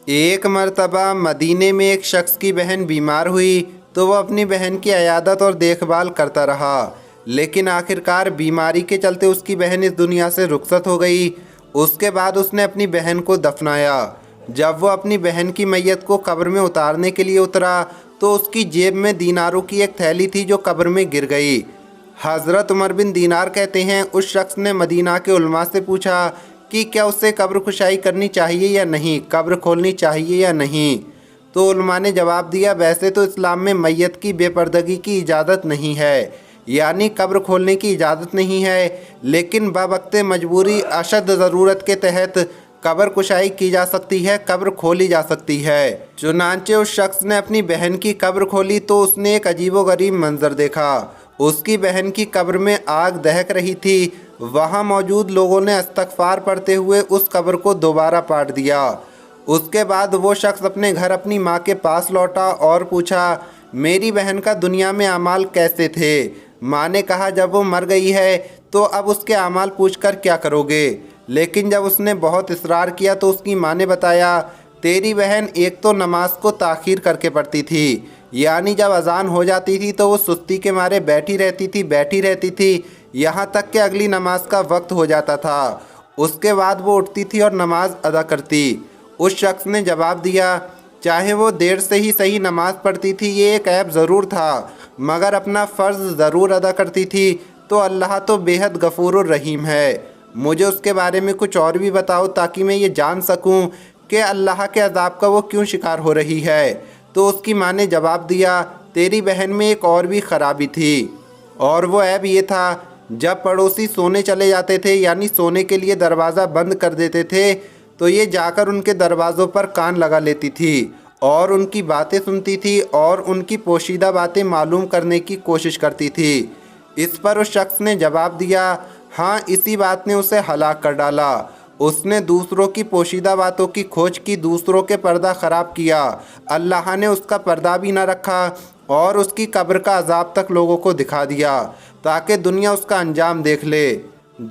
ایک مرتبہ مدینے میں ایک شخص کی بہن بیمار ہوئی تو وہ اپنی بہن کی عیادت اور دیکھ بھال کرتا رہا، لیکن آخرکار بیماری کے چلتے اس کی بہن اس دنیا سے رخصت ہو گئی۔ اس کے بعد اس نے اپنی بہن کو دفنایا۔ جب وہ اپنی بہن کی میت کو قبر میں اتارنے کے لیے اترا تو اس کی جیب میں دیناروں کی ایک تھیلی تھی جو قبر میں گر گئی۔ حضرت عمر بن دینار کہتے ہیں اس شخص نے مدینہ کے علماء سے پوچھا کہ کیا اسے قبر کشائی کرنی چاہیے یا نہیں، قبر کھولنی چاہیے یا نہیں؟ تو علماء نے جواب دیا، ویسے تو اسلام میں میت کی بے پردگی کی اجازت نہیں ہے، یعنی قبر کھولنے کی اجازت نہیں ہے، لیکن بوقت مجبوری اشد ضرورت کے تحت قبر کشائی کی جا سکتی ہے، قبر کھولی جا سکتی ہے۔ چنانچہ اس شخص نے اپنی بہن کی قبر کھولی تو اس نے ایک عجیب و غریب منظر دیکھا۔ اس کی بہن کی قبر میں آگ دہک رہی تھی۔ وہاں موجود لوگوں نے استغفار پڑھتے ہوئے اس قبر کو دوبارہ پاٹ دیا۔ اس کے بعد وہ شخص اپنے گھر اپنی ماں کے پاس لوٹا اور پوچھا، میری بہن کا دنیا میں اعمال کیسے تھے؟ ماں نے کہا، جب وہ مر گئی ہے تو اب اس کے اعمال پوچھ کر کیا کرو گے؟ لیکن جب اس نے بہت اصرار کیا تو اس کی ماں نے بتایا، تیری بہن ایک تو نماز کو تاخیر کر کے پڑھتی تھی، یعنی جب اذان ہو جاتی تھی تو وہ سستی کے مارے بیٹھی رہتی تھی یہاں تک کہ اگلی نماز کا وقت ہو جاتا تھا۔ اس کے بعد وہ اٹھتی تھی اور نماز ادا کرتی۔ اس شخص نے جواب دیا، چاہے وہ دیر سے ہی صحیح نماز پڑھتی تھی، یہ ایک عیب ضرور تھا، مگر اپنا فرض ضرور ادا کرتی تھی، تو اللہ تو بے حد غفور الرحیم ہے۔ مجھے اس کے بارے میں کچھ اور بھی بتاؤ تاکہ میں یہ جان سکوں کہ اللہ کے عذاب کا وہ کیوں شکار ہو رہی ہے۔ تو اس کی ماں نے جواب دیا، تیری بہن میں ایک اور بھی خرابی تھی، اور وہ عیب یہ تھا، جب پڑوسی سونے چلے جاتے تھے، یعنی سونے کے لیے دروازہ بند کر دیتے تھے، تو یہ جا کر ان کے دروازوں پر کان لگا لیتی تھی اور ان کی باتیں سنتی تھی اور ان کی پوشیدہ باتیں معلوم کرنے کی کوشش کرتی تھی۔ اس پر اس شخص نے جواب دیا، ہاں، اسی بات نے اسے ہلاک کر ڈالا۔ اس نے دوسروں کی پوشیدہ باتوں کی کھوج کی، دوسروں کے پردہ خراب کیا، اللہ نے اس کا پردہ بھی نہ رکھا اور اس کی قبر کا عذاب تک لوگوں کو دکھا دیا تاکہ دنیا اس کا انجام دیکھ لے۔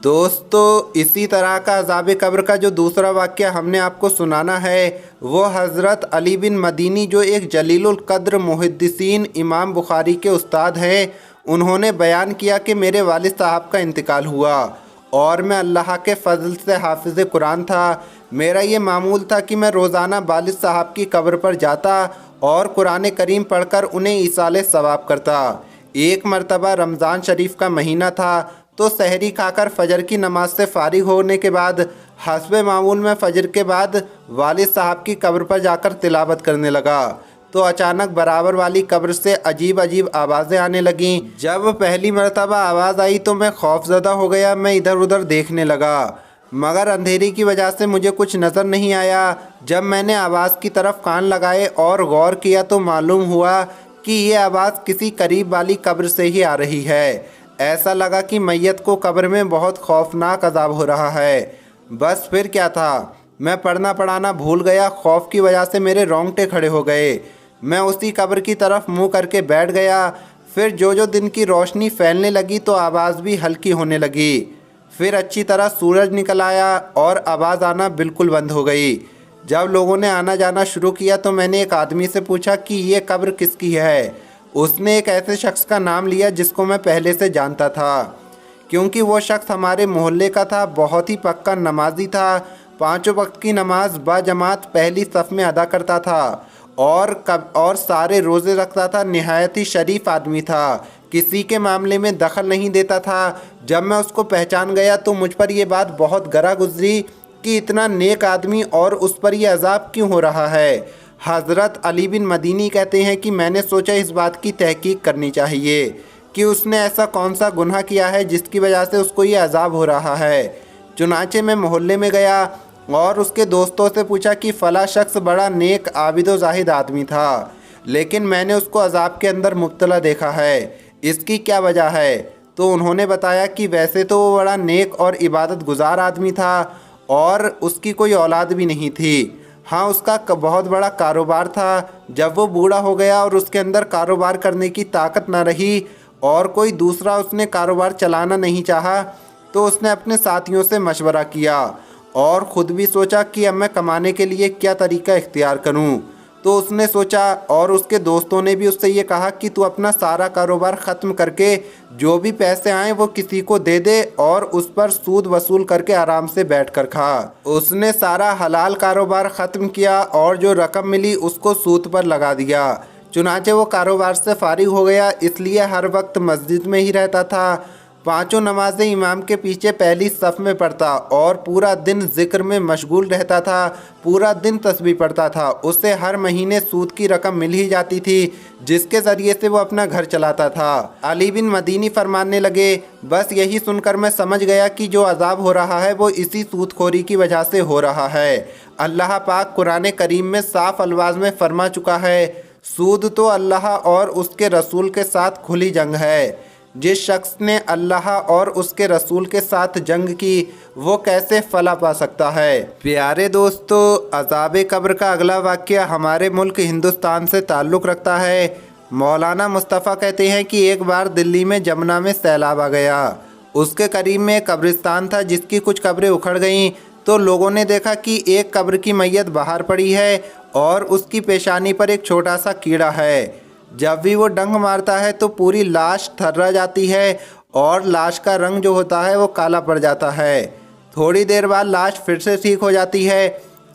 دوستو، اسی طرح کا عذاب قبر کا جو دوسرا واقعہ ہم نے آپ کو سنانا ہے وہ حضرت علی بن مدینی، جو ایک جلیل القدر محدثین امام بخاری کے استاد ہیں، انہوں نے بیان کیا کہ میرے والد صاحب کا انتقال ہوا اور میں اللہ کے فضل سے حافظ قرآن تھا۔ میرا یہ معمول تھا کہ میں روزانہ والد صاحب کی قبر پر جاتا اور قرآن کریم پڑھ کر انہیں ایصال ثواب کرتا۔ ایک مرتبہ رمضان شریف کا مہینہ تھا تو سحری کھا کر فجر کی نماز سے فارغ ہونے کے بعد حسب معمول میں فجر کے بعد والد صاحب کی قبر پر جا کر تلاوت کرنے لگا تو اچانک برابر والی قبر سے عجیب عجیب آوازیں آنے لگیں۔ جب پہلی مرتبہ آواز آئی تو میں خوف زدہ ہو گیا، میں ادھر ادھر دیکھنے لگا مگر اندھیری کی وجہ سے مجھے کچھ نظر نہیں آیا۔ جب میں نے آواز کی طرف کان لگائے اور غور کیا تو معلوم ہوا کہ یہ آواز کسی قریب والی قبر سے ہی آ رہی ہے۔ ایسا لگا کہ میت کو قبر میں بہت خوفناک عذاب ہو رہا ہے۔ بس پھر کیا تھا، میں پڑھنا پڑھانا بھول گیا، خوف کی وجہ سے میرے رونگٹے کھڑے ہو گئے۔ میں اسی قبر کی طرف منہ کر کے بیٹھ گیا۔ پھر جو دن کی روشنی پھیلنے لگی تو آواز بھی ہلکی ہونے لگی۔ پھر اچھی طرح سورج نکل آیا اور آواز آنا بالکل بند ہو گئی۔ جب لوگوں نے آنا جانا شروع کیا تو میں نے ایک آدمی سے پوچھا کہ یہ قبر کس کی ہے؟ اس نے ایک ایسے شخص کا نام لیا جس کو میں پہلے سے جانتا تھا، کیونکہ وہ شخص ہمارے محلے کا تھا، بہت ہی پکا نمازی تھا، 5 وقت کی نماز با جماعت پہلی صف میں ادا کرتا تھا اور سارے روزے رکھتا تھا، نہایت ہی شریف آدمی تھا، کسی کے معاملے میں دخل نہیں دیتا تھا۔ جب میں اس کو پہچان گیا تو مجھ پر یہ بات بہت گراں گزری کہ اتنا نیک آدمی اور اس پر یہ عذاب کیوں ہو رہا ہے۔ حضرت علی بن مدینی کہتے ہیں کہ میں نے سوچا اس بات کی تحقیق کرنی چاہیے کہ اس نے ایسا کون سا گناہ کیا ہے جس کی وجہ سے اس کو یہ عذاب ہو رہا ہے۔ چنانچہ میں محلے میں گیا اور اس کے دوستوں سے پوچھا کہ فلاں شخص بڑا نیک عابد و زاہد آدمی تھا، لیکن میں نے اس کو عذاب کے اندر مبتلا دیکھا ہے، اس کی کیا وجہ ہے؟ تو انہوں نے بتایا کہ ویسے تو وہ بڑا نیک اور عبادت گزار آدمی تھا اور اس کی کوئی اولاد بھی نہیں تھی، ہاں اس کا بہت بڑا کاروبار تھا۔ جب وہ بوڑھا ہو گیا اور اس کے اندر کاروبار کرنے کی طاقت نہ رہی اور کوئی دوسرا اس نے کاروبار چلانا نہیں چاہا تو اس نے اپنے ساتھیوں سے مشورہ کیا اور خود بھی سوچا کہ اب میں کمانے کے لیے کیا طریقہ اختیار کروں۔ تو اس نے سوچا اور اس کے دوستوں نے بھی اس سے یہ کہا کہ تو اپنا سارا کاروبار ختم کر کے جو بھی پیسے آئیں وہ کسی کو دے دے اور اس پر سود وصول کر کے آرام سے بیٹھ کر کھا۔ اس نے سارا حلال کاروبار ختم کیا اور جو رقم ملی اس کو سود پر لگا دیا۔ چنانچہ وہ کاروبار سے فارغ ہو گیا، اس لیے ہر وقت مسجد میں ہی رہتا تھا، 5 نمازیں امام کے پیچھے پہلی صف میں پڑھتا اور پورا دن ذکر میں مشغول رہتا تھا، پورا دن تسبیح پڑھتا تھا۔ اس سے ہر مہینے سود کی رقم مل ہی جاتی تھی جس کے ذریعے سے وہ اپنا گھر چلاتا تھا۔ علی بن مدینی فرمانے لگے، بس یہی سن کر میں سمجھ گیا کہ جو عذاب ہو رہا ہے وہ اسی سود خوری کی وجہ سے ہو رہا ہے۔ اللہ پاک قرآن کریم میں صاف الفاظ میں فرما چکا ہے، سود تو اللہ اور اس کے رسول کے ساتھ کھلی جنگ ہے۔ جس شخص نے اللہ اور اس کے رسول کے ساتھ جنگ کی وہ کیسے فلاح پا سکتا ہے؟ پیارے دوستو، عذاب قبر کا اگلا واقعہ ہمارے ملک ہندوستان سے تعلق رکھتا ہے۔ مولانا مصطفیٰ کہتے ہیں کہ ایک بار دلی میں جمنا میں سیلاب آ گیا۔ اس کے قریب میں ایک قبرستان تھا جس کی کچھ قبریں اکھڑ گئیں، تو لوگوں نے دیکھا کہ ایک قبر کی میت باہر پڑی ہے اور اس کی پیشانی پر ایک چھوٹا سا کیڑا ہے۔ جب بھی وہ ڈنک مارتا ہے تو پوری لاش تھرا جاتی ہے اور لاش کا رنگ جو ہوتا ہے وہ کالا پڑ جاتا ہے۔ تھوڑی دیر بعد لاش پھر سے ٹھیک ہو جاتی ہے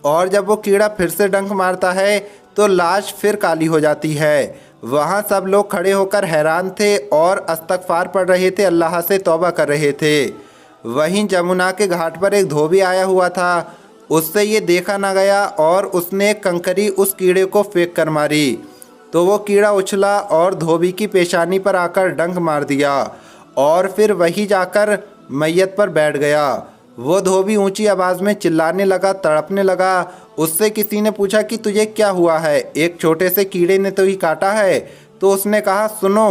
اور جب وہ کیڑا پھر سے ڈنک مارتا ہے تو لاش پھر کالی ہو جاتی ہے۔ وہاں سب لوگ کھڑے ہو کر حیران تھے اور استغفار پڑھ رہے تھے، اللہ سے توبہ کر رہے تھے۔ وہیں جمنا کے گھاٹ پر ایک دھوبی آیا ہوا تھا، اس سے یہ دیکھا نہ گیا اور اس نے ایک کنکری اس کیڑے کو پھینک کر ماری تو وہ کیڑا اچھلا اور دھوبی کی پیشانی پر آ کر ڈنک مار دیا اور پھر وہی جا کر میت پر بیٹھ گیا۔ وہ دھوبی اونچی آواز میں چلانے لگا، تڑپنے لگا۔ اس سے کسی نے پوچھا کہ تجھے کیا ہوا ہے؟ ایک چھوٹے سے کیڑے نے تو ہی کاٹا ہے۔ تو اس نے کہا، سنو،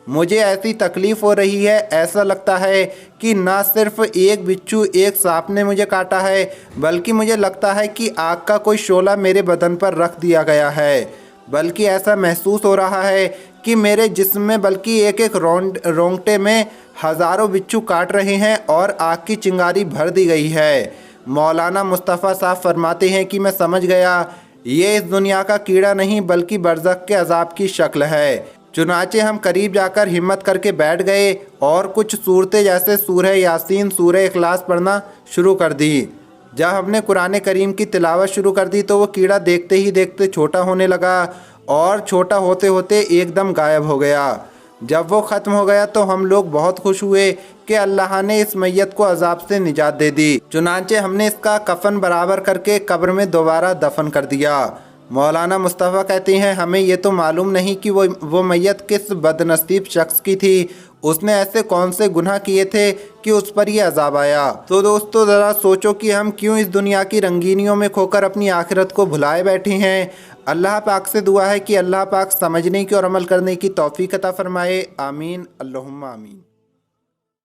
مجھے ایسی تکلیف ہو رہی ہے، ایسا لگتا ہے کہ نہ صرف ایک بچھو ایک سانپ نے مجھے کاٹا ہے بلکہ مجھے لگتا ہے کہ آگ کا کوئی شعلہ میرے بدن پر رکھ دیا گیا ہے، بلکہ ایسا محسوس ہو رہا ہے کہ میرے جسم میں بلکہ ایک ایک رونگٹے میں ہزاروں بچھو کاٹ رہے ہیں اور آگ کی چنگاری بھر دی گئی ہے۔ مولانا مصطفیٰ صاحب فرماتے ہیں کہ میں سمجھ گیا یہ اس دنیا کا کیڑا نہیں بلکہ برزخ کے عذاب کی شکل ہے۔ چنانچہ ہم قریب جا کر ہمت کر کے بیٹھ گئے اور کچھ صورتیں جیسے سورہ یاسین، سورہ اخلاص پڑھنا شروع کر دی۔ جب ہم نے قرآن کریم کی تلاوت شروع کر دی تو وہ کیڑا دیکھتے ہی دیکھتے چھوٹا ہونے لگا اور چھوٹا ہوتے ہوتے ایک دم غائب ہو گیا۔ جب وہ ختم ہو گیا تو ہم لوگ بہت خوش ہوئے کہ اللہ نے اس میت کو عذاب سے نجات دے دی۔ چنانچہ ہم نے اس کا کفن برابر کر کے قبر میں دوبارہ دفن کر دیا۔ مولانا مصطفیٰ کہتے ہیں، ہمیں یہ تو معلوم نہیں کہ وہ میت کس بدنصیب شخص کی تھی، اس نے ایسے کون سے گناہ کیے تھے کہ اس پر یہ عذاب آیا۔ تو دوستو ذرا سوچو کہ ہم کیوں اس دنیا کی رنگینیوں میں کھو کر اپنی آخرت کو بھلائے بیٹھے ہیں۔ اللہ پاک سے دعا ہے کہ اللہ پاک سمجھنے کی اور عمل کرنے کی توفیق عطا فرمائے۔ آمین، اللہم آمین۔